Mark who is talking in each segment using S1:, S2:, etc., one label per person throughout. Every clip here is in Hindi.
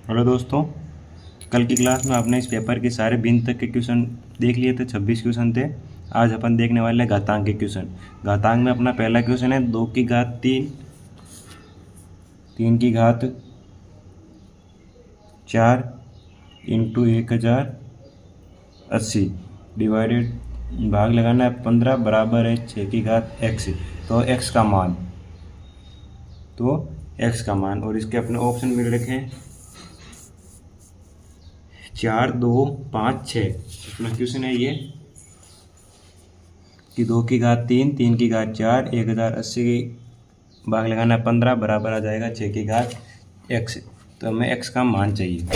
S1: हेलो दोस्तों, कल की क्लास में आपने इस पेपर के सारे भिन्न तक के क्वेश्चन देख लिए थे। 26 क्वेश्चन थे। आज अपन देखने वाले हैं घातांक के क्वेश्चन। घातांक में अपना पहला क्वेश्चन है 2 की घात 3, 3 की घात 4 इंटू 1080 डिवाइडेड, भाग लगाना है 15 बराबर है 6 की घात x। तो x का मान, और इसके अपने ऑप्शन मिल रखे हैं 4, 2, 5, 6। अपना क्वेश्चन है ये कि 2 की घात 3, 3 की घात 4, 1080 की भाग लगाना है 15 बराबर आ जाएगा 6 की घात x। तो हमें x का मान चाहिए।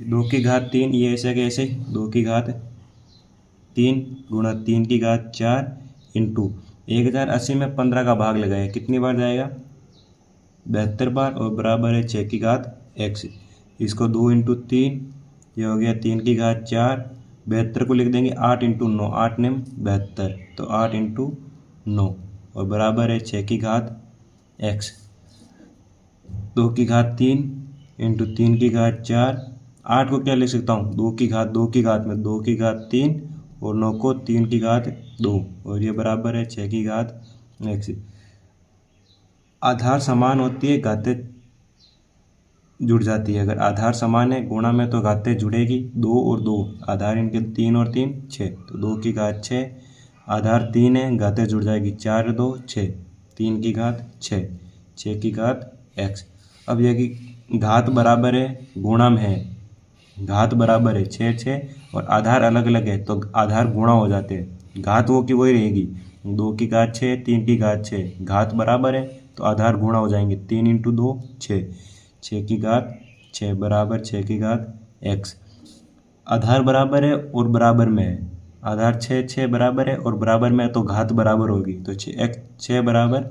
S1: 2 की घात 3 ये ऐसे कैसे, 2 की घात 3 गुणा 3 की घात 4 इंटू 1080 में 15 का भाग लगाए, कितनी बार जाएगा 72 बार, और बराबर है 6 की घात x। इसको 2 इंटू 3, ये हो गया 3 की घात 4, 72 को लिख देंगे 8 इंटू 9, 8 नेम 72, तो 8 इंटू 9 और बराबर है 6 की घात x। 2 की घात 3 इंटू 3 की घात 4, 8 को क्या लिख सकता हूँ 2 की घात, 2 की घात में 2 की घात 3 और 9 को 3 की घात 2, और ये बराबर है 6 की घात x। आधार समान होती है, घातें जुड़ जाती है। अगर आधार समान है गुणा में तो घातें जुड़ेगी, 2 और 2, आधार इनके 3 और 3 6, तो 2 की घात 6, आधार 3 है, घातें जुड़ जाएगी 4, 2, 6, 3 की घात 6, 6 की घात x। अब यह कि घात बराबर है गुणा में है, घात बराबर है 6, 6 और आधार अलग अलग है तो आधार गुणा हो जाते हैं, घात वो की वही रहेगी। 2 की घात 6, 3 की घात 6, घात बराबर है तो आधार गुणा हो जाएंगे, 3 इंटू 2 6, 6 की घात 6 बराबर 6 की घात x। आधार बराबर है और बराबर में है, आधार 6, 6 बराबर है और बराबर में है तो घात बराबर होगी, तो 6 बराबर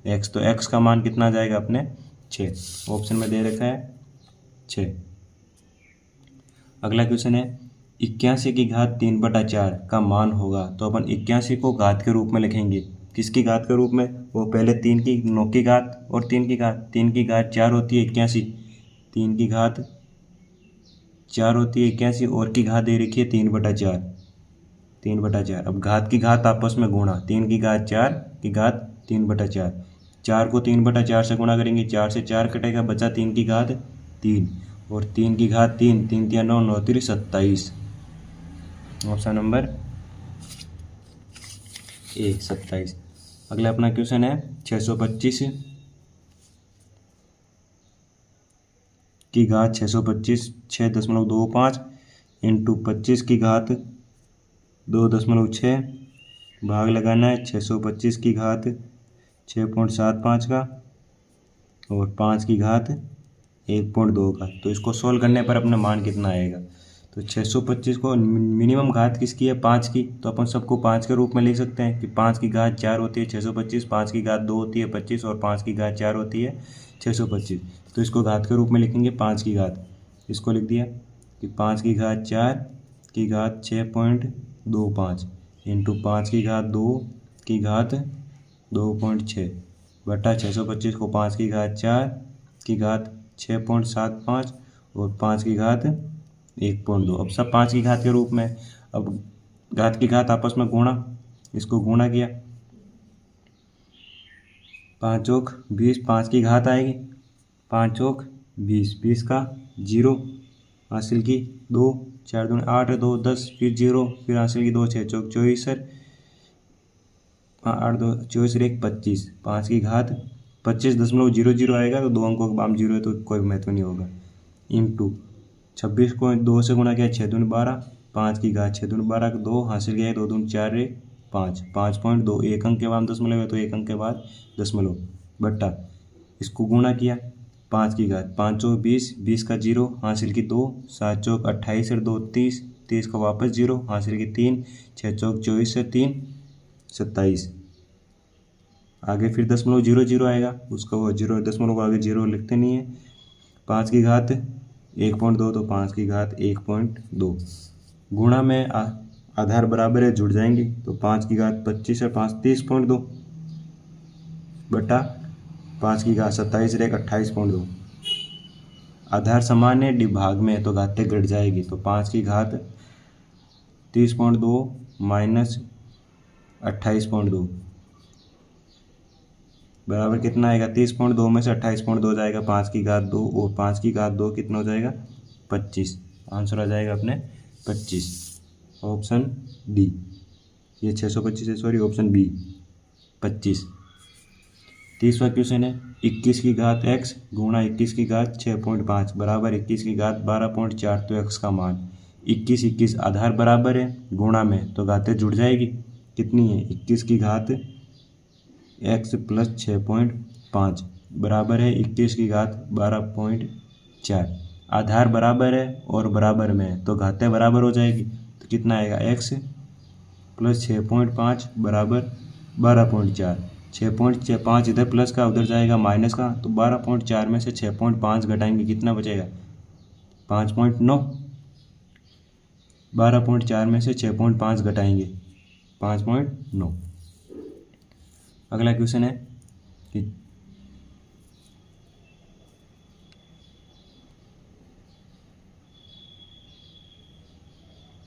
S1: x, तो x का मान कितना जाएगा अपने 6। ऑप्शन में दे रखा है 6। अगला क्वेश्चन है 81 की घात 3/4 का मान होगा, तो अपन 81 को घात के रूप में लिखेंगे। किसकी घात के रूप में, वो पहले 3 की 9 की घात और 3 की घात, 3 की घात 4 होती है 81, 3 की घात 4 होती है 81 और की घात दे रखी है 3/4, 3/4। अब घात की घात आपस में गुणा, 3 की घात 4 की घात 3/4, 4 को 3/4 से गुणा करेंगे, 4 से 4 कटेगा, बचा 3 की घात 3 और 3 की घात 3, 3 तिया 9, 9 3 27। Option number 1 27। अगला अपना क्वेश्चन है 625 की घात 625 6.25 इंटू 25 की घात 2.6, भाग लगाना है 625 की घात 6.75 का और 5 की घात 1.2 का। तो इसको सोल्व करने पर अपना मान कितना आएगा, तो 625 को मिनिमम घात किसकी है 5 की, तो अपन सबको 5 के रूप में लिख सकते हैं कि 5 की घात 4 होती है 625, 5 की घात 2 होती है 25 और 5 की घात 4 होती है 625। तो इसको घात के रूप में लिखेंगे 5 की घात, इसको लिख दिया कि 5 की घात 4 की घात 6.25 इंटू 5 की घात 2 की घात 2.6 बटा 625 को 5 की घात 4 की घात 6.75 और 5 की घात 1.2। अब सब 5 की घात के रूप में। अब घात की घात आपस में गुणा, इसको गुणा किया 5 चौक 20, 5 की घात आएगी 5 चौक 20, 20 का 0 हासिल की 2, 4 दूनी 8, 2 10, फिर 0, फिर हासिल की 2, 6 चौक 24 सर, 8 2 24 1 25, 5 की घात 25.00 आएगा, तो 2 अंकों का बाम 0 है तो कोई महत्व नहीं होगा। इंटू 26 को 2 से गुणा किया 6 दूनी 12, 5 की घात 6 दूनी 12 का 2 हासिल किया 2 दूनी 4 1 5, 5.2, एक अंक के बाद दशमलव है तो एक अंक के बाद दशमलव बट्टा, इसको गुणा किया 5 की घात 5 चौक 20, 20 का 0 हासिल की 2, 7 चौक 28 और 2 30, 30 का वापस 0 हासिल की 3, 6 चौक 24 से 3 27। आगे फिर 0.00 आएगा, उसका वो 0 दशमलव को आगे 0 लिखते नहीं है। 5 की घात 1.2 तो 5 की घात 1.2 गुणा में आधार बराबर है जुड़ जाएंगे, तो 5 की घात 25 है 5 30.2 बटा 5 की घात 27 रेख 28.2। आधार समान है, भाग में है तो घातें घट जाएगी। तो 5 की घात 30.2 माइनस 28.2 बराबर कितना आएगा? 30.2 में से 28.2 जाएगा 5 की घात 2, और 5 की घात 2 कितना हो जाएगा? 25। आंसर आ जाएगा अपने 25, ऑप्शन डी। ये 625 है, सॉरी, ऑप्शन बी 25। 30वां क्वेश्चन है 21 की घात x गुणा 21 की घात 6.5 बराबर 21 की घात 12.4। तो x का मान 21 आधार बराबर है, गुणा में तो घातें जुड़ जाएगी। कितनी है? 21 की घात x प्लस 6.5 बराबर है 21 की घात 12.4। आधार बराबर है और बराबर में है तो घातें बराबर हो जाएगी। तो कितना आएगा? x प्लस 6.5 बराबर 12.4। 6.5 इधर प्लस का, उधर जाएगा माइनस का, तो 12.4 में से 6.5 घटाएंगे, कितना बचेगा? 5.9। 12.4 में से 6.5 घटाएंगे 5.9। अगला क्वेश्चन है कि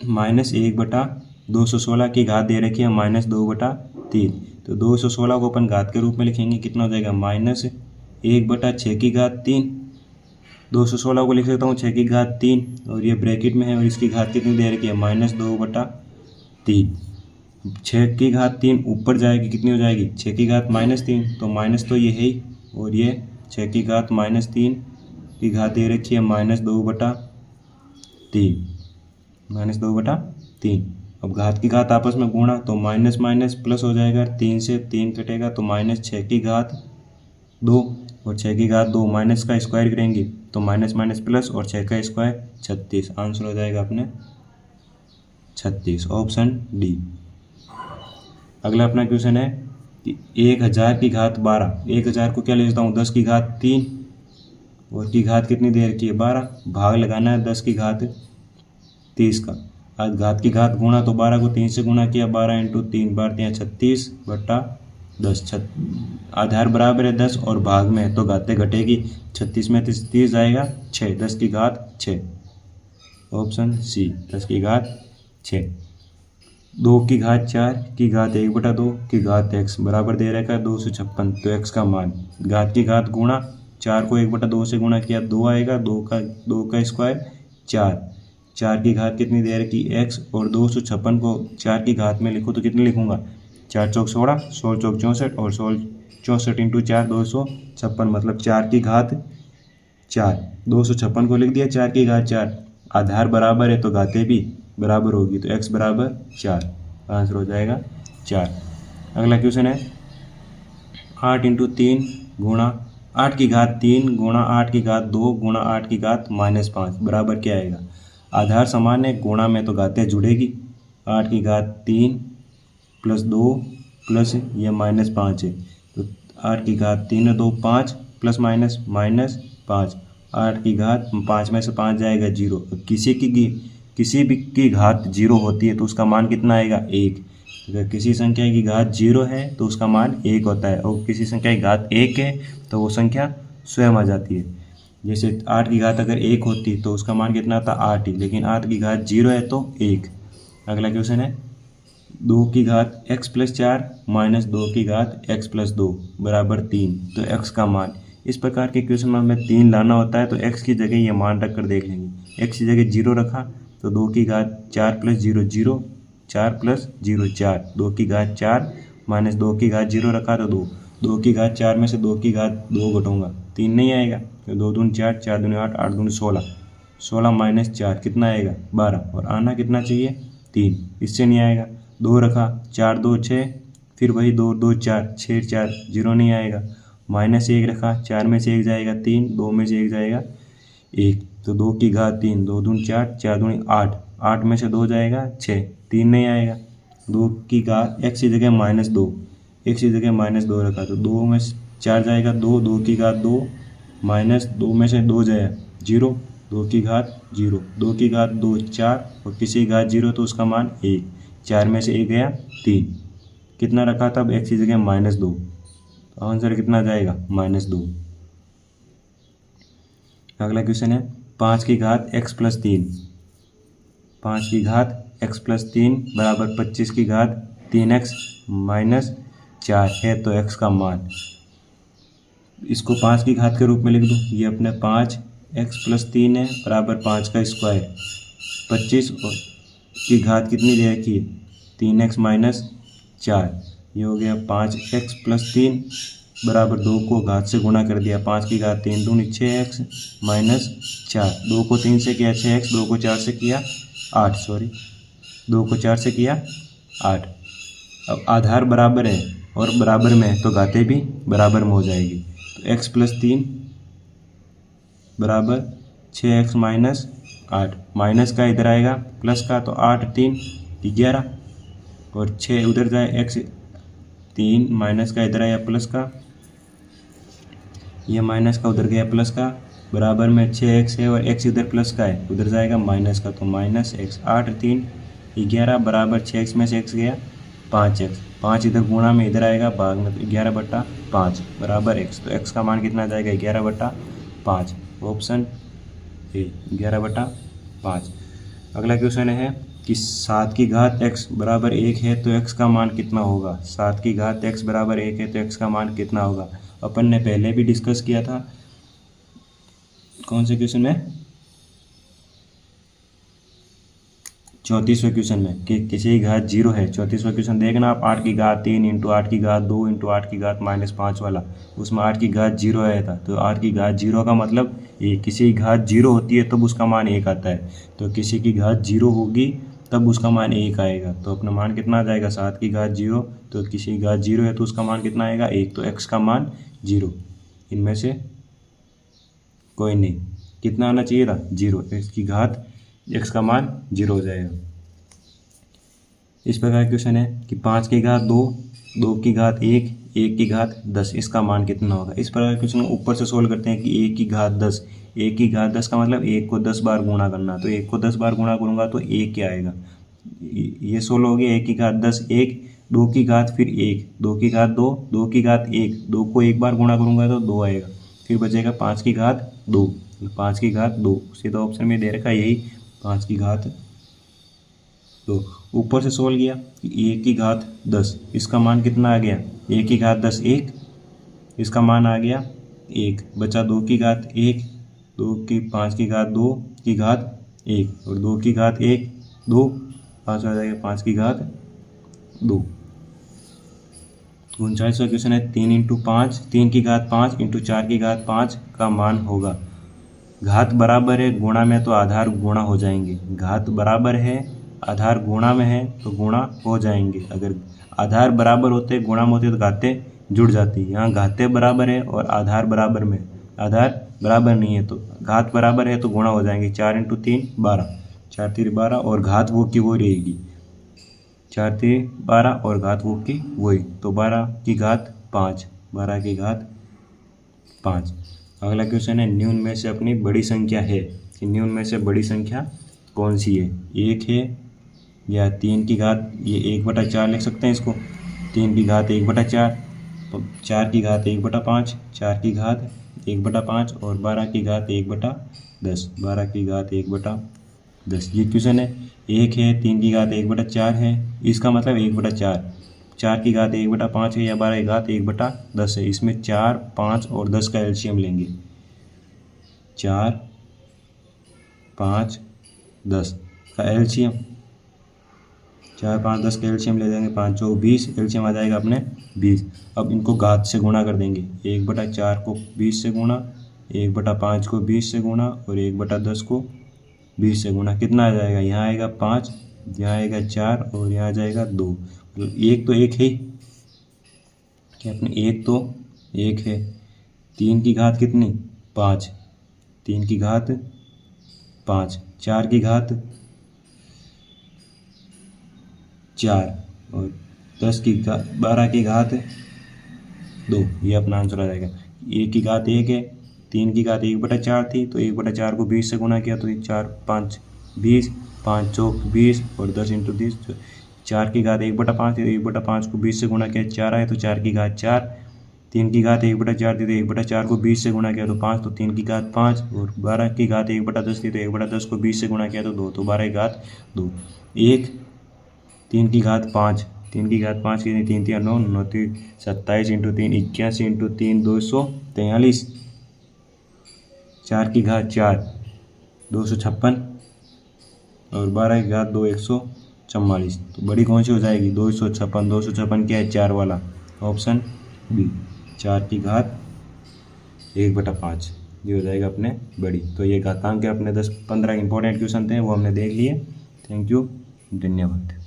S1: -1/216 की घात दे रखी है -2/3। तो 216 को अपन घात के रूप में लिखेंगे, कितना हो जाएगा? -1/6 की घात 3। 216 को लिख सकता हूँ 6 की घात 3, और ये ब्रैकेट में है, और इसकी घात कितनी दे रखी है? -2/3। 6 की घात 3 ऊपर जाएगी, कितनी हो जाएगी? 6 की घात -3, तो माइनस तो ये है ही, और ये 6 की घात -3 की घात दे रखी है -2/3। अब घात की घात आपस में गुणा, तो माइनस माइनस प्लस हो जाएगा, 3 से 3 कटेगा तो -6 की घात 2, और 6 की घात 2 माइनस का स्क्वायर करेंगे तो माइनस माइनस प्लस, और 6 का स्क्वायर 36। आंसर हो जाएगा अपने 36, ऑप्शन डी। अगला अपना क्वेश्चन है कि 1000 की घात 12। 1000 को क्या ले लेता हूँ? 10 की घात 3, और की घात कितनी दे रखी है? 12। भाग लगाना है 10 की घात 30 का। आज घात की घात गुणा, तो 12 को 3 से गुणा किया, 12 × 3 12 × 36/10। आधार बराबर है 10 और भाग में है तो घातें घटेगी। 36 में 30 जाएगा 6, 10 की घात 6, ऑप्शन सी 10 की घात 6। 2 की घात 4 की घात 1/2 की घात x बराबर दे रखा है 256। तो x का मान, घात की घात गुणा, 4 को 1/2 से गुणा किया 2 आएगा, 2 का स्क्वायर 4। 4 की घात कितनी दे रखी? x, और 256 को 4 की घात में लिखो तो कितनी लिखूंगा? 4 चौक 16, 16 चौक 64, और 64 × 4 256, मतलब 4 की घात 4। 256 को लिख दिया 4 की घात 4। आधार बराबर है तो घातें भी बराबर होगी, तो x बराबर 4। आंसर हो जाएगा 4। अगला क्वेश्चन है 8 × 3 गुणा 8 की घात 3 गुणा 8 की घात 2 गुणा 8 की घात -5 बराबर क्या आएगा? आधार समान है, गुणा में तो घातें जुड़ेगी। 8 की घात 3 प्लस 2 प्लस ये -5 है, तो 8 की घात 3 और 2 5 प्लस माइनस -5। 8 की घात 5 में से 5 जाएगा 0। किसी भी की घात 0 होती है तो उसका मान कितना आएगा? 1। अगर किसी संख्या की घात 0 है तो उसका मान 1 होता है, और किसी संख्या की घात 1 है तो वो संख्या स्वयं आ जाती है। जैसे 8 की घात अगर 1 होती तो उसका मान कितना आता? 8 ही, लेकिन 8 की घात 0 है तो 1। अगला क्वेश्चन है 2 की घात x + 4 माइनस 2 की घात x + 2 बराबर 3। तो x का मान, इस प्रकार के क्वेश्चन में हमें 3 लाना होता है, तो x की जगह ये मान रख कर देख लेंगे। x की जगह 0 रखा तो 2 की घात 4 + 0 0, 4 + 0 4। 2 की घात 4 माइनस 2 की घात 0 रखा तो 2। 2 की घात 4 में से 2 की घात 2 घटाऊंगा, 3 नहीं आएगा, तो 2 दूनी 4, 4 दूनी 8, 8 दूनी 16, 16 माइनस 4 कितना आएगा? 12, और आना कितना चाहिए? 3। इससे नहीं आएगा, 2 रखा, 4 2 6, फिर वही 2 2 4, 6 4, 0 नहीं आएगा। -1 रखा, 4 में से 1 जाएगा 3, 2 में से 1 जाएगा 1, तो 2 की घात 3, 2 दूनी 4, 4 दूनी 8, 8 में से 2 जाएगा 6, 3 नहीं आएगा। 2 की घात x की जगह -2, x की जगह -2 रखा तो 2 में से 4 जाएगा 2, 2 की घात 2 माइनस 2 में से 2 जाएगा 0, 2 की घात 0, 2 की घात 2 4, और किसी की घात 0 तो उसका मान 1, 4 में से 1 गया 3, कितना रखा था? अब x की जगह -2, तो आंसर कितना जाएगा? -2। अगला क्वेश्चन है 5 की घात x प्लस 3, 5 की घात x प्लस 3 बराबर 25 की घात 3x माइनस 4 है तो x का मान। इसको 5 की घात के रूप में लिख दूँ। ये अपने 5x प्लस 3 है बराबर 5 का स्क्वायर, 25 की घात कितनी दे रखी है 3x माइनस 4, ये हो गया 5x प्लस 3 बराबर 2 को घात से गुणा कर दिया, 5 की घात 3 दूनी 6x माइनस 4, 2 को 3 से किया 6x, 2 को 4 से किया 8, 2 को 4 से किया 8। अब आधार बराबर है और बराबर में है तो घातें भी बराबर में हो जाएगी। तो x प्लस 3 बराबर 6x माइनस 8, माइनस का इधर आएगा प्लस का, तो 8 3 11 और 6 उधर जाए x 3 माइनस का इधर आया प्लस का, ये माइनस का उधर गया प्लस का, बराबर में 6x है और x इधर प्लस का है उधर जाएगा माइनस का, तो माइनस x, 8 3 11 बराबर 6x में से x गया 5x, 5 इधर गुणा में इधर आएगा भाग में, तो 11/5 बराबर x, तो x का मान कितना जाएगा 11/5, ऑप्शन ए 11/5। अगला क्वेश्चन है कि 7 की घात x बराबर 1 है तो x का मान कितना होगा। 7 की घात x बराबर 1 है तो x का मान कितना होगा। अपन ने पहले भी डिस्कस किया था, कौन से क्वेश्चन में, 34वें क्वेश्चन में, कि किसी की घात 0 है। 34वां क्वेश्चन देखना आप, 8 की घात 3 इंटू 8 की घात 2 इंटू 8 की घात -5 वाला, उसमें 8 की घात 0 आया था। तो 8 की घात 0 का मतलब ये, किसी की घात 0 होती है तब उसका मान 1 आता है, तो किसी की घात 0 होगी तब उसका मान 1 आएगा। तो अपना मान कितना आ जाएगा 7 की घात 0, तो किसी की घात 0 है तो उसका मान कितना आएगा 1, तो x का मान 0, इनमें से कोई नहीं। कितना आना चाहिए था 0, इसकी घात x का मान 0 हो जाएगा। इस प्रकार क्वेश्चन है कि 5 की घात 2, 2 की घात 1, 1 की घात 10, इसका मान कितना होगा। इस प्रकार क्वेश्चन ऊपर से सोल्व करते हैं कि 1 की घात 10, 1 की घात 10 का मतलब 1 को 10 बार गुणा करना, तो 1 को 10 बार गुणा करूँगा तो 1 क्या आएगा, ये सोल्व हो गया। 1 की घात 10 1, 2 की घात फिर 1, 2 की घात 2, 2 की घात 1, 2 को 1 बार गुणा करूँगा तो 2 आएगा, फिर बचेगा 5 की घात 2, 5 की घात 2, सीधा ऑप्शन में दे रखा है यही 5 की घात 2। ऊपर से सोल्व किया कि 1 की घात 10, इसका मान कितना आ गया 1 की घात 10 1, इसका मान आ गया 1, बचा 2 की घात 1, 2 की 5 की घात 2 की घात 1 और 2 की घात 1 2, 5 आ जाएगा 5 की घात 2। 39वां क्वेश्चन है 3 इंटू 5, 3 की घात 5 इंटू 4 की घात 5 का मान होगा। घात बराबर है, गुणा में तो आधार गुणा हो जाएंगे, घात बराबर है आधार गुणा में है तो गुणा हो जाएंगे। अगर आधार बराबर होते गुणा में होते तो घातें जुड़ जाती, यहाँ घातें बराबर है और आधार बराबर में, आधार बराबर नहीं है तो घात बराबर है तो गुणा हो जाएंगे। 4 इंटू 3 12, 4 3 12 और घात वो की वो रहेगी, 4 3 12 और घात वो की वही, तो 12 की घात 5, 12 की घात 5। अगला क्वेश्चन है न्यून में से अपनी बड़ी संख्या है, कि न्यून में से बड़ी संख्या कौन सी है, 1 है या 3 की घात, ये 1/4 लिख सकते हैं इसको, 3 की घात 1/4, 4 की घात 1/5, 4 की घात 1/5 और 12 की घात 1/10, 12 की घात 1/10। ये क्वेश्चन है 1 है 3 की घात 1/4 है, इसका मतलब 1/4, 4 की घात 1/5 है या 12 की घात 1/10 है। इसमें 4 5 और 10 का एलसीएम लेंगे, 4 5 10 का एलसीएम, 4 5 10 का एलसीएम ले जाएंगे, 5 चौक 20, एलसीएम आ जाएगा अपने 20। अब इनको घात से गुणा कर देंगे, 1/4 को 20 से गुणा, 1/5 को 20 से गुणा और 1/10 को 20 से गुणा, कितना आ जाएगा, यहाँ आएगा 5, यहाँ आएगा 4 और यहाँ आ जाएगा 2, मतलब 1 तो 1 है, क्या अपने 1 तो 1 है। 3 की घात कितनी 5, 3 की घात 5, 4 की घात 4 और 10 की घात 12 की घात 2, ये अपना आंसर आ जाएगा। 1 की घात 1 है, 3 की घात 1/4 थी तो 1/4 को 20 से गुणा किया तो 4 5 20, 5 चौक 20 और 10 इंटू 20। 4 की घात 1/5 थी तो 1/5 को 20 से गुणा किया 4 आए तो 4 की घात 4, 3 की घात 1/4 थी तो 1/4 को 20 से गुणा किया तो 5, तो 3 की घात 5, और 12 की घात 1/10 थी तो 1/10 को 20 से गुणा किया तो 2, तो 12 की घात 2। 1 3 की घात 5, 3 की घात 5 कितनी, 3 3 9, 9 3 27 इंटू 3 81 इंटू 3 243, 4 की घात 4 256, और 12 की घात 2 144। तो बड़ी कौन सी हो जाएगी, 256। 256 क्या है, 4 वाला, ऑप्शन बी 4 की घात 1/5, ये हो जाएगा अपने बड़ी। तो ये घातांक के अपने 10-15 इंपॉर्टेंट क्वेश्चन थे, वो हमने देख लिए। थैंक यू, धन्यवाद।